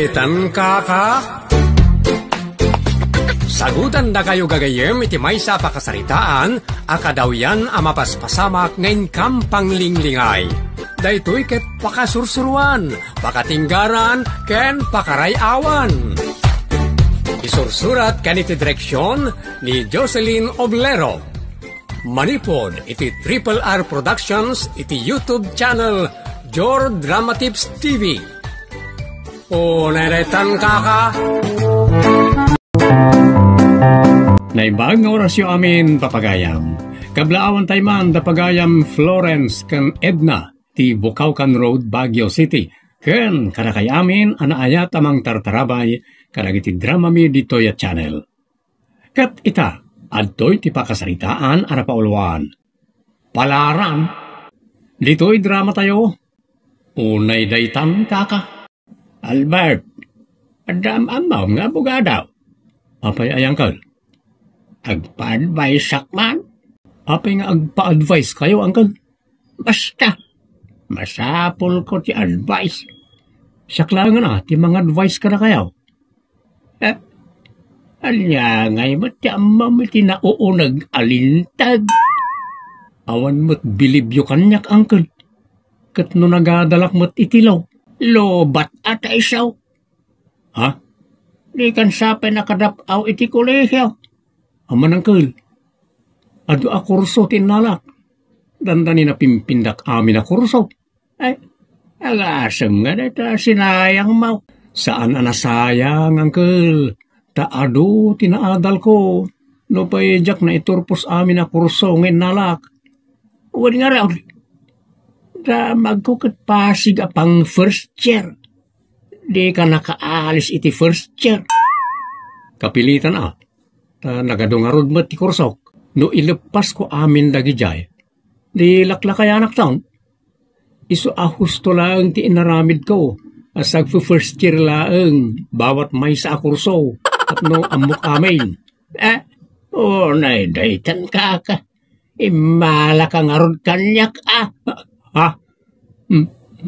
Daytan kaka. Sagutan na kayo gagayem iti maysa pakasaritaan, akadaw yan amapaspasamak ngayon kampang linglingay. Daytoy ket pakasursuruan, pakatinggaran, ken pakarayawan. Isursurat kaniti direksyon ni Jocelyn Oblero. Manipod iti Triple R Productions iti YouTube channel Jor Drama Tips TV. O neretan kaka. Naibag nga orasyo amin papagayam. Kablaawan tayo man tapagayam Florence kan Edna ti Bukawkan Road, Baguio City. Ken karakay amin anaayat amang tartarabay karagiti drama mi dito ya channel. Kat ita, adtoy ti pakasaritaan ara pauluan. Palaran, dito'y drama tayo. Unay daytan kaka. Albert, adam amaw nga bugadaw. Apay ayang kal? Agpa-advise sakman? Apay nga agpa-advise kayo, angkal? Basta, masapol ko ti advice. Sakla nga na, ti mga advice ka na kayo. Alya ngay mo't ti amam iti nauunag alintag. Awan mo't bilibyo kanyak, angkal. Kat no nagadalak mo't itilaw. Lobat at isaw. Ha? Di kan sapay nakadapaw iti kolehyo. Aman angkal. Ado a kurso tinalak. Dandani na pimpindak amin a kurso. Ay, agasam nga dito sinayang mau. Saan anasayang angkal? Taado tinaadal ko. No payjak na iturpos amin a kurso ngayon nalak. Huwag nga raw. Da magkukot pasig apang first year. Di ka nakaalis iti first year. Kapilitan nagadungarod mo ti kursok. No ilepas ko amin dagi jay. Di laklakayanak taon. Iso ahusto lang ti inaramid ko. Asag first year laeng bawat may sa kurso. At no amok amin. Naidaytan ka. Imala kang arod kanyak Ha?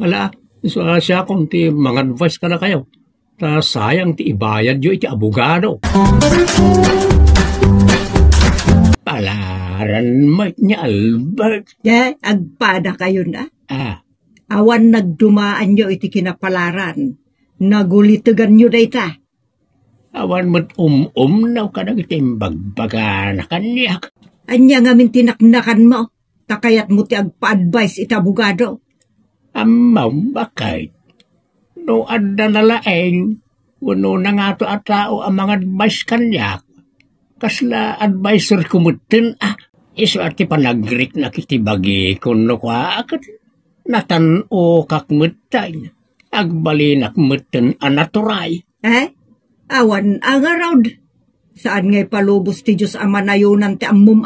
Wala. So, siya kung ti mga advice ka na kayo. Ta sayang ti ibayad yo iti abogado. Palaran mo niya, Albert. Agpada kayo na. Awan nagdumaan nyo iti kinapalaran. Nagulitigan nyo dayta. Awan mo't naw ka nang itimbagbaga na kanyak. Anya nga min tinaknakan mo. Takayat mo ti agpa-advise iti abogado. Amaw bakit? No adda nalaeng, wano na nga to at tao ang mga advice kanyak. Kasla advisor kumutin, iso ati panagrik na kitibagi kuno kwa akat natan-o kakmutay. Agbalinak mutin anaturay. Awan ang around. Saan ngay palubos ti Diyos ang manayunan ti ammum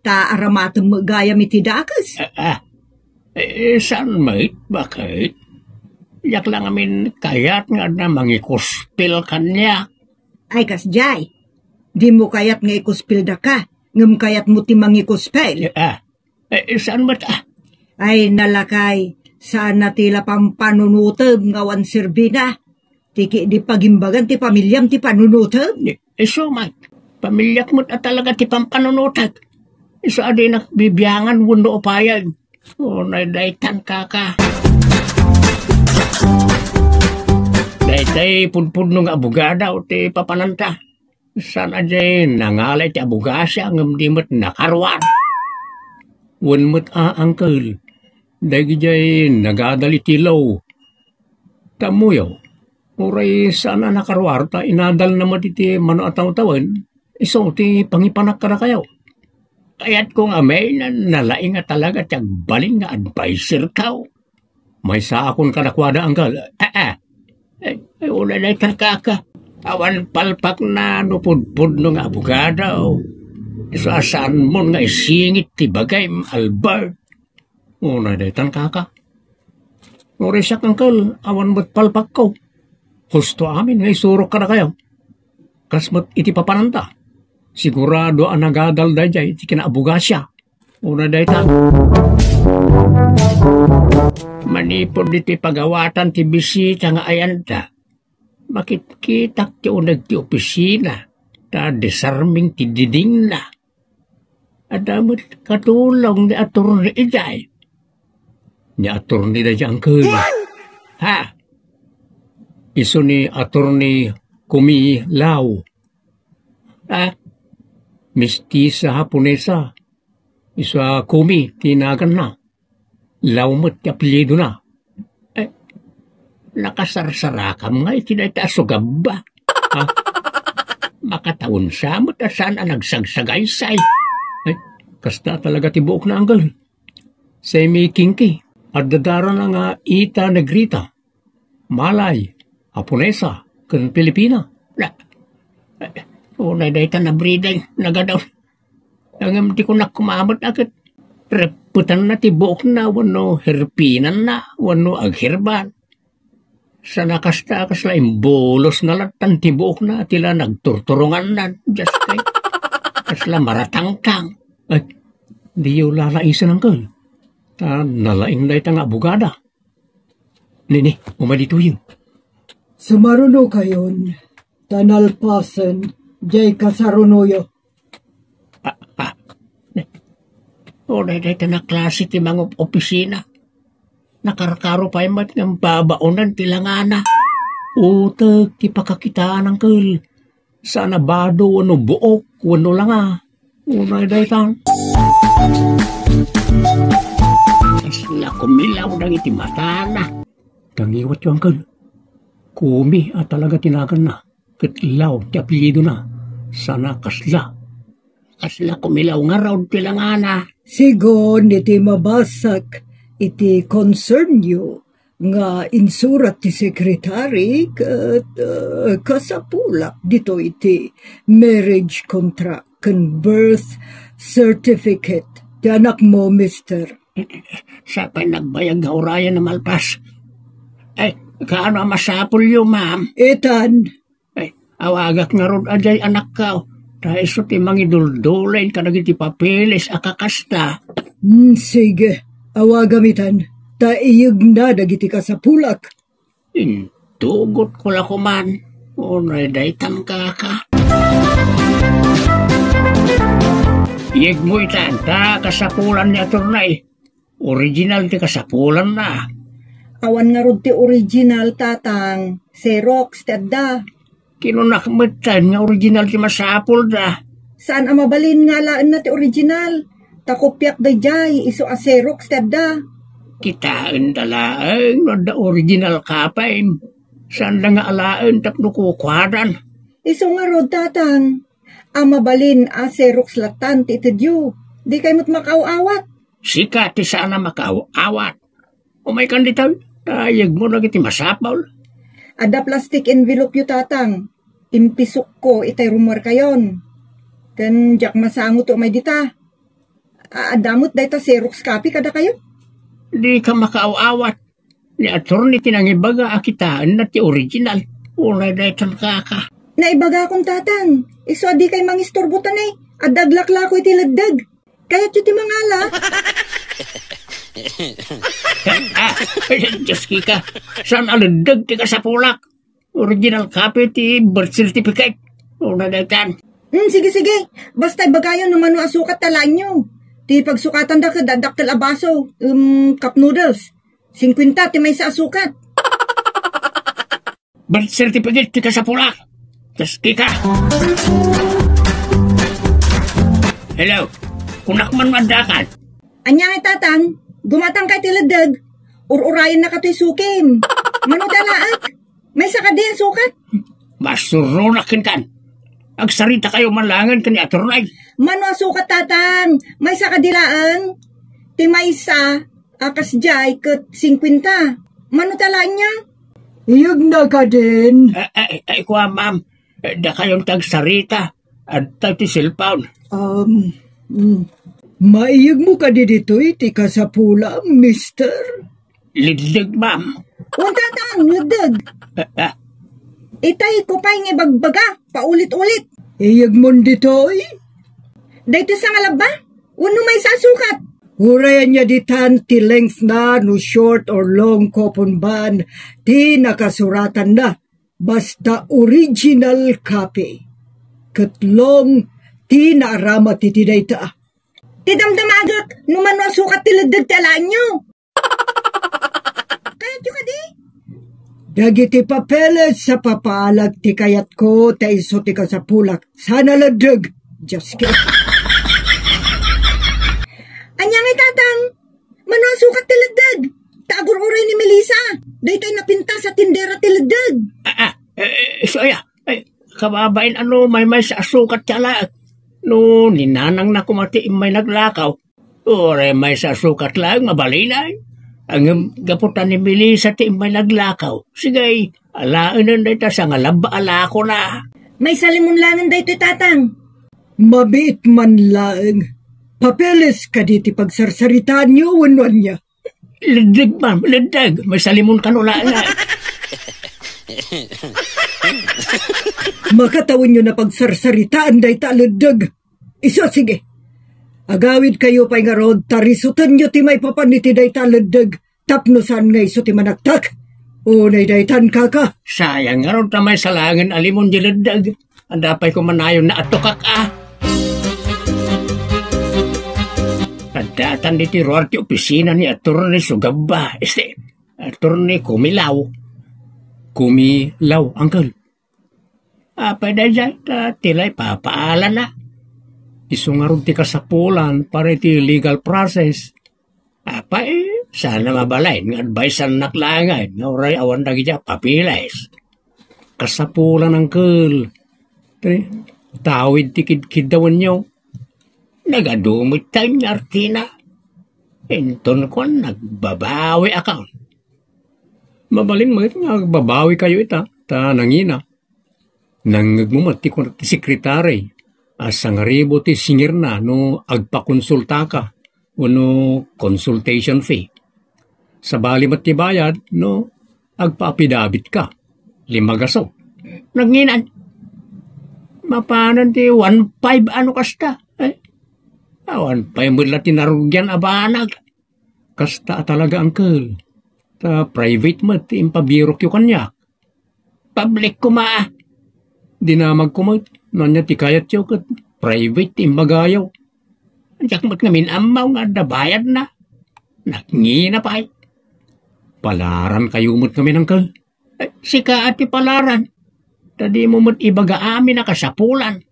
ta aramatang magayam iti dakas. Saan mait? Bakit? Yak lang amin kayat nga na mangikuspil kanya. Ay kasjay, di mo kayat nga ikuspil da ka, ngam kayat mo ti mangikuspil. Saan mat? Ay nalakay, saan na tila pang panunutab ngawan sirbina. Tiki di pagimbagan ti pamilyam ti panunutab. So mat, pamilyak mo't at talaga ti pampanunutab. Iso adi nakbibiyangan wundo opayag. Naidaytan kaka. Daytay punpun ng abogada o ti papananta. San aday nangalay ti abogasya ngam di mo't nakarwan. Wan mo't angkel. Dagi jay nagadali tilaw. Tamuyaw. Uray sana nakarwar ta inadal na mo't iti mano ataw-tawan. Iso ti pangipanak ka na kayo. Kaya't kung amay na nalaing nga talaga tiyag balin nga advisor kao. May saakon ka nakwada anggal. Wala na itarkaka. Awan palpak na nupudpud ng abogado. Isasaan mo nga isingit ti bagay, Albert. Una na itarkaka. Ngorisak anggal, awan mo't palpak ko. Husto amin nga isurok ka na kayo. Kasmat iti papananta. Sigurado ang nagadal da jay, iti kinaabugasya. Una da ita. Manipod iti pagawatan ti bisita nga ayanta. makitkitak ti unag ti opisina, ta desarming ti diding na. Adamot katulong ni attorney Iday. Ni attorney na diyang kala. Ha? Iso ni attorney Kumilaw. Ha? Mistisa Haponesa. Isa Kumi, tinagan na. Lawmat ti apelyido na. Nakasarsara-kam nga itinaytaso gaba. Ha? Makataon siya, matasan ang nagsagsagaysay. Ay, kasta talaga tibuok na anggal. Semi-kinki, at dadara na nga ita negrita, Malay, Haponesa, kan Pilipina. Unay dayta na breeding, nagadaw. Ang di ko na kumamot agad. Reputan na tibuok na, wano herpinan na, wano aghirban. Sa nakasta-kas la imbolos na latan tibuok na, tila nagturturungan na, just kay. Kasla maratangtang. Ay, di yung lalaisan ang kal. Ta nalaing na itang abogada. Nini, umadito yun. Sumaruno kayon, tanalpasan, jay kasarunoyo. O, dahi na klase ti mga opisina. Nakarakaro pa yung ng babaonan tilangana. Utag, ti pakakitaan ang kal. Sana bado, wano buok, wano langa. Unay dahi tang. Kasla kumilaw ng iti mata na. Tangiwat yung kal. Kumi at talaga tinagan na. Kitlaw, ti apelyido na. Sana kasla. Kasla kumilaw nga raw tilangana. Sigon iti mabasak iti concern nyo nga insurat ti sekretary kat kasapula dito iti marriage contract kan birth certificate ti anak mo, mister. Sa pa'y nagbayag nga urayan na malpas. Ay, kaano masapul yun, ma'am? Etan. Ay, awagak nga ron ajay anak ka. Dahil so ti mangiduldulain ka nagiti papeles akakasta. Sige, awagamitan. Taiyag na dagiti kasapulak. Tugot ko la kuman. Unay daytan ka. Iyag mo itan, ta kasapulan ni attorney. Original ti kasapulan na. Awan nga rod ti original, tatang. Xerox, tedda. Kinunakmatan nga original ti masapul da. Saan ang mabalin nga laan na ti original? Takopyak da jay, iso a Xerox, tedda. Kitaan dalaan, no da original kapain. Saan lang nga alaan tapno kukwadan. Iso nga rod, tatang. Ang mabalin a Xerox latan ti itadyo. Di kayo mo't makaawat. Sika ti sana makaawat. Umay kanditaw, tayag mo na kiti masapaul. Ada plastic envelope yu, tatang. Impisok ko itay rumor kayon. Kan jak masangot o may dita. Adamot dayta Xerox copy kada kayo. Di ka makaawat. Ni attorney tinangibaga akitaan na ti original. Unay daytan kaka. Naibaga akong tatang. Iso di kay mangistorbutan eh. Adaglakla ko iti lagdag. Kaya't yu ti mangala. Diyos kika. Saan alagdag ti kasapulak? Original copy ti birth certificate. Unay daytan. Sige. Basta bagayon naman no asukat talaan nyo. Ti pagsukatan da ka dadaktal abaso. Cup noodles. 50 ti may sa asukat. Birth certificate ti kasapulak. Diyos kika. Hello. Kunak man madakan. Anya nga tatang. Gumatang kay tiladag. Ururayan na kato'y sukim. Manutalaak. May sakadian sukat. Masurunakin kan. Agsarita kayo manlangan ka ni attorney. Mano sukat, tatang. May sakadilaan. Ti may sa akas jay kat 50. Manutalaan niya. Iyag na ka din. Ay, kuha, ma'am. Da kayong tagsarita. At ti cellphone. Maiyag mo ka dito iti kasapula, mister. Lidlig, ma'am. Tatang, lidlig. Itay ko pa'y nga bagbaga, paulit-ulit. Iyag mo dito Dito sa ngalaba, uno may sasukat. Urayan niya ditan ti length na no short or long kopon ban, ti nakasuratan na. Basta original copy. Katlong ti naarama ti dayta. Ti damdamagak, numano sukat tiladad talaan nyo. Kayat nyo ka di? Dagiti papeles sa papalag ti kayat ko, ta iso ti ka sa pulak. Sana ladag. Diyos ka. Anyang itatang, mano ang sukat tiladad? Tagur-uray ni Melissa. Daytoy napinta sa tindera tiladad. Soya, kababain may sa sukat tala. No, ninanang na kumati may naglakaw. Ore may sa sukat lang, mabalinay. Ang gaputan ni Melissa ti may naglakaw. Sige, alaan na dito sa ngalaba ala ko na. May salimunlangan daytoy tatang. Mabit man lang. Papeles ka di ti pagsarsaritaan niyo, wanwan niya. Ledag, ma'am, ledag. May salimun kanula na. Makatawin niyo na pagsarsaritaan day ta ledag. Iso, sige. Agawid kayo pa'y nga rod, tarisutan niyo ti may papaniti day ta ledag. Tapnosan nga iso ti manaktak. Unay day tan kaka. Sayang nga rod na may salangan alimon di ledag. Andapay ko manayon na atukak Datan di tiruar ti opisina ni Atty. Sugaba. Atty. Kumilaw. Kumilaw, uncle. Apay da dyan, tilay papaalan na. Isungarog ti kasapulan para ti legal process. Apay, sana mabalay. Ng advice ang naklangay. Nauray awan na gitya, papilays. Kasapulan, uncle. Tawid ti kid-kidawan niyo. Nagadumit tayo ni Artina. Enton ko nagbabawi account. Mabalin mo nagbabawi kayo ita. Ta nangina. Nangagmumati ko ti sekretary. Asang ribo ti singir na no agpakonsulta ka. No consultation fee. Sa bali mat ti bayad no agpaapidabit ka. 5 gaso. Nanginan. Mapanan ti 1.5 ano kasta. Awan pa'y mula tinarugyan abanag. Kasta talaga uncle. Ta private mat impabirok yung kanya. Public kuma. Dinamag kumat. Nanya ti kayat yung kat private imbagayaw. Andiyak mat ngamin amaw nga dabayad na. Nagngina pa'y. Palaran kayo mat ngamin uncle. Sika ati palaran. Tadi mo mat ibaga amin na kasapulan.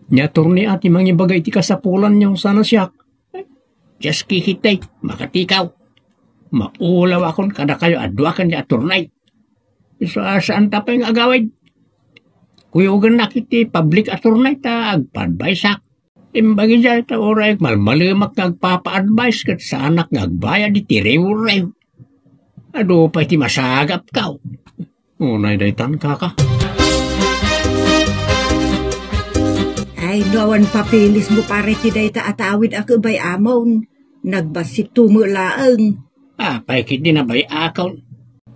Nyator ni ati mangibaga iti kasapulan niyong sana siyak. Just kikitay, makatikaw. Maulaw akon kada kayo adwakan ni aturnay. So saan tapay ng agawid? Kuyugan nakiti public aturnay ta agpa-advise. Imbagi dyan ta oray malmalimak nagpapa-advise kat sa anak ngagbayad iti rew-rew. Ado pa iti masagap kaw. Unay daytan kaka. Ay, nawan papilis mo pare ti dayta atawid ako bay amon. Nagbasit tumulaang. Pay kiti na bay akaw.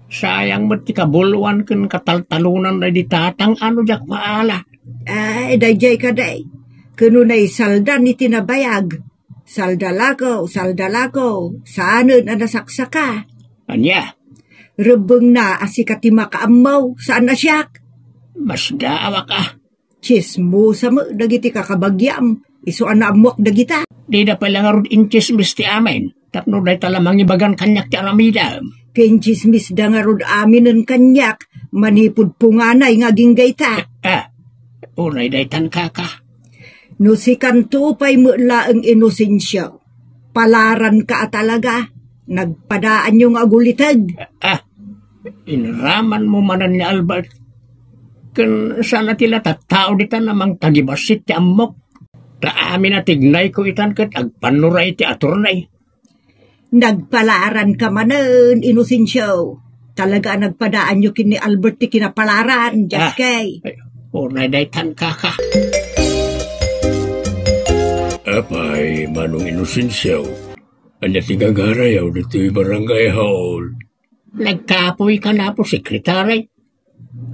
Sayang mo't ti kabuluan ken kataltalunan na di tatang ano jak maala. Ay, dayjay ka day. Kanunay saldan ni tinabayag. Saldalako. Saanon na nasaksaka. Anya? Rebeng na asikati makaamaw. Saan na siyak? Mas daawa ka. Chismosa mo, dagiti kakabagyam. Iso anaamuak dagita. Di na pala nga rin inchismis ti amin. Tapno day talamang ibagan kanyak ti aramidam. Kenchismis da nga rin amin ng kanyak. Manipod punganay nga ginggayta. Unay day tan kaka. No si kanto pa'y mula ang inosensya. Palaran ka talaga. Nagpadaan yung agulitag. Inraman mo manan ni Albert. Kan sana tila tattao dita namang tagibasit ti amok. Raamin na tignay ko itan kat agpanuray ti aturnay. Nagpalaran ka manan, inosensyo. Talaga nagpadaan nyo kini Albert ti kinapalaran, just kay. Unay daytan kaka. Apay, manong inosensyo. Anya ti gagarayaw dito barangay hall. Nagkapoy ka na po, sekretary.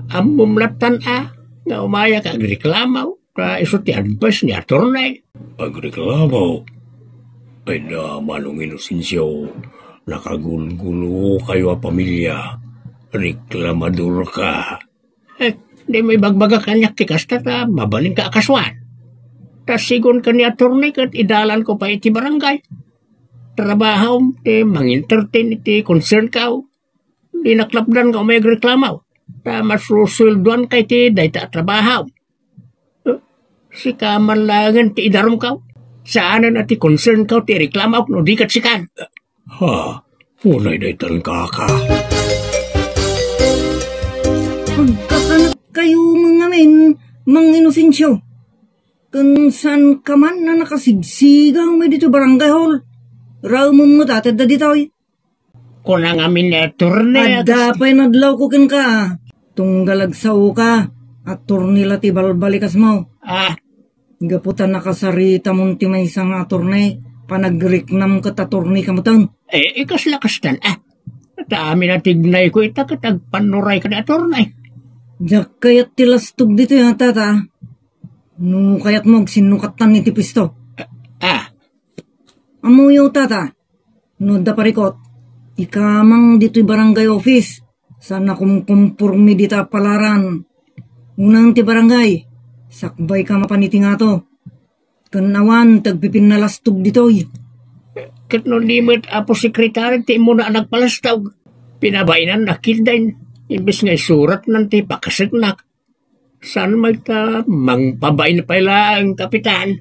Ang mumlatan nga umaya ka agreklamaw, ka iso ti advice ni attorney. Agreklamaw? Ay na, manong inosensyo, nakagulgulo kayo a pamilya. Reklamador ka. Di may bagbaga kanyak tikas ta mabalin ka akaswan. Tas sigon ka ni attorney kat idalan ko pa iti barangay. Trabaho ti mangintertain iti concern ka. Di naklapdan ka may reklamaw. Ta masusulduan kay ti dayta trabaho. Si kamanlangan ti idarom ka. Saan na ti concern ka ti reklamaw no di kat sikan. Ha, unay daytan kaka. Pagkakanap kayo mga mang inosensyo. Kung saan ka man na nakasigsigang may dito barangay hall. Raw mo tatad na dito eh. Kunang amin na attorney. Adda pa'y nadlaw ko kin ka. Tunggalagsaw ka. At turnila ti balbalikas mo. Gaputan nakasarita mong ti may isang attorney. Panagriknam ka tatorney kamutan. Ikas lakastan Taamin na tignay ko itakatag panuray ka na attorney. Diyak kayat tilastog dito yung tata. No kayat mo sinukatan ni tipisto. Amo yung tata. No da parikot. Ikamang dito'y barangay office. Sana kumpumpurmi dita palaran. Unang ti barangay. Sakbay ka mapaniti nga to. Kanawan tagpipin na lastog dito'y. Kat no limit apo sekretary ti mo na nagpalastog. Pinabainan na kildain. Imbes nga surat ng ti pakasagnak. Saan may ta mangpabain pa ila ang kapitan?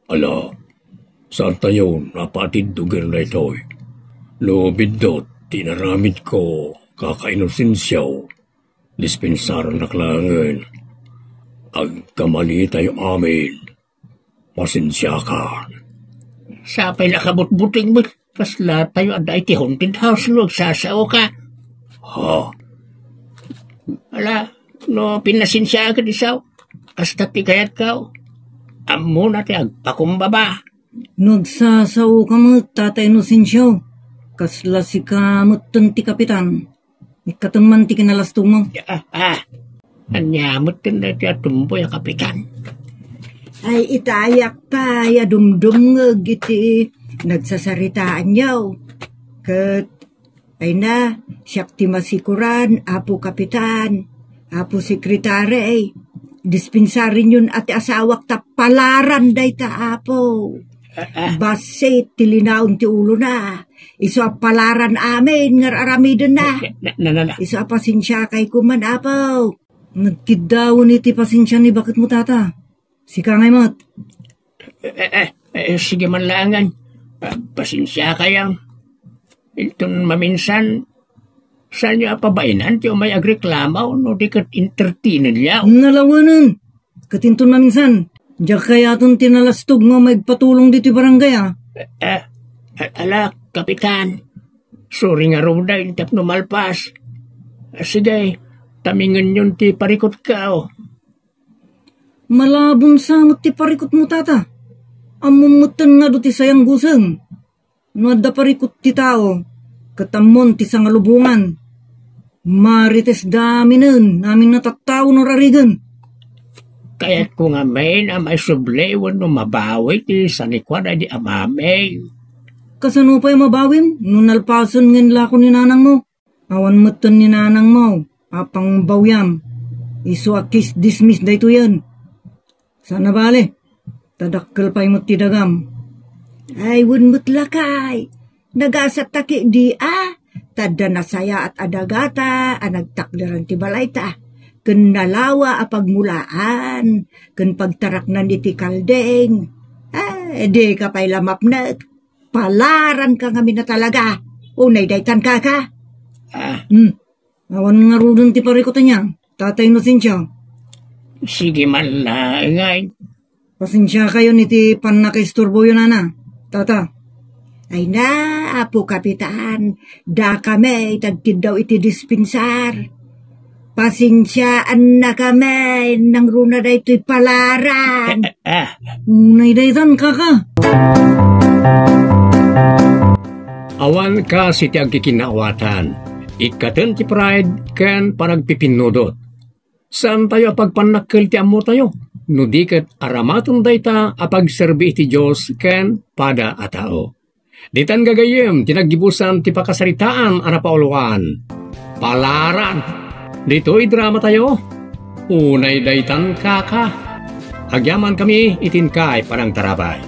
Ala, saan tayo napatidugin na ito eh? Lubidot, tinaramid ko, kakainosensyaw, dispensaran na klangan. Agkamali tayo amin, pasensya ka. Sapay nakabutbuting mo, kasla tayo aday ti haunted house no, sasao ka. Ha? Ala, no pinasinsya ka disaw, kasta ti kayat ka. Amo na ti agpakumbaba. Nagsasaw ka mo, tatay no sinsyaw. Kasla si kamutan ti kapitan. Ikataman ti kinalastong mo. Anyamot tin na ti atumboy ang kapitan. Ay itayak pa, ya dumdum nga giti. Nagsasaritaan yaw. Kat, ay na, siyak ti masikuran, apo kapitan, apo sekretary, dispensarin yun at asawak ta palaran day ta apo. Basit tilinaon ti ulo na. Iso palaran amin ngar aramidon na. Iso pasensya kay kuman apo. Nagkidawon iti pasensya ni bakit mo tata? Sika ngay mat. Sige man langan. Pasensya kayang. Itong maminsan, saan niya pabainan ti may agreklamaw no di kat entertainin niya. Nalawanan. Katinton maminsan. Diyak kaya itong tinalastog nga magpatulong dito barangay Ala, kapitan. Sorry nga raw na intap no malpas. Sige, tamingan yun ti parikot ka Malabong samot ti parikot mo tata. Amumutan nga do ti sayang guseng. No adda parikot ti tao. Katamon ti sangalubungan. Marites dami nun. Namin natataw no rarigan. Kaya't ko nga may na may sublewan no mabawi ti sanikwan ay di amamay. Kasano pa'y mabawin? Nung nalpason ngin lako ni nanang mo. Awan mutan ni nanang mo. Apang bawyam. Iso akis dismiss da ito yan. Sana bale. Tadakkel pa'y mo ti dagam. Ay wun mutlakay. Nagasat taki di Tadda na saya at adagata. Anagtakdaran ti balayta. Ken nalawa a pagmulaan, ken pagtaraknan iti kaldeng. Di ka pa'y lamapnag. Palaran ka nga na talaga. Unay daytan ka. Awan nga rudon ti parikotan niya. Tatay no sinsya. Sige man langay. Pasensya kayo niti panakisturbo yun ana. Tata. Ay na, apo kapitan. Da kami tagtid daw iti dispensar. Pasensyaan na kami nang runa da ito'y palaran. Unay daytan kaka. Awan ka si ti agkikinawatan. Ikaten ti pride ken panagpipinudot. Saan tayo pagpanakkel ti amo tayo? Nudiket aramaton dayta apagserbi ti Diyos ken pada a tao. Ditan gagayem tinaggibusan ti pakasaritaan ana pauluan. Palaran. Dito'y drama tayo. Unay daytan kaka. Agyaman kami itinkay parang tarabay.